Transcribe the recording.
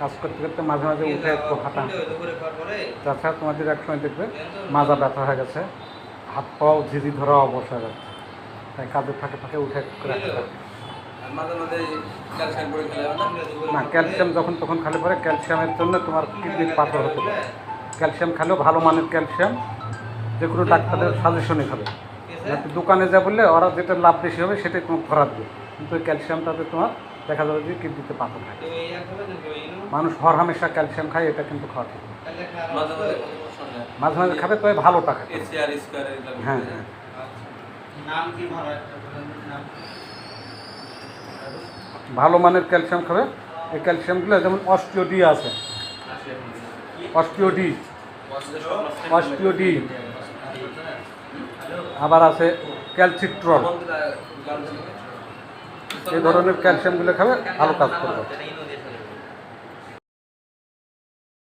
কাজ করতে করতে মাঝে মাঝে উঠে একটু হাঁটা, তাছাড়া তোমাদের এক সময় দেখবে মাজা ব্যথা হয়ে গেছে, হাত পাও ঝিঝি ধরা অবস্থা হয়ে যাচ্ছে, তাই কাজের ফাঁকে ফাঁকে উঠে একটু রাখতে হবে। না, ক্যালসিয়াম যখন তখন খালি পরে ক্যালসিয়ামের জন্য তোমার কিডনির পাথর হতে পারে। ক্যালসিয়াম খালেও ভালো মানের ক্যালসিয়াম, যে কোনো ডাক্তারের সাজেশনই খাবে। দোকানে যা বললে ওরা যেটা লাভ বেশি হবে সেটাই তোমার ধরা দেবে, কিন্তু ওই ক্যালসিয়ামটাতে তোমার দেখা যাবে যে কিডনিতে পাথর থাকে। মানুষ হর হামেশা ক্যালসিয়াম খায়, এটা কিন্তু খাওয়া ঠিক না। মাঝে মাঝে খাবে, তবে ভালো টাকা। হ্যাঁ হ্যাঁ, ভালো মানের ক্যালসিয়াম খাবে। এই ক্যালসিয়ামগুলো যেমন অস্টিওডি আছে, অস্টিওডি, অস্টিওডি, আবার আছে ক্যালসিট্রল। এই ধরনের ক্যালসিয়ামগুলো খাবে, ভালো কাজ করবে।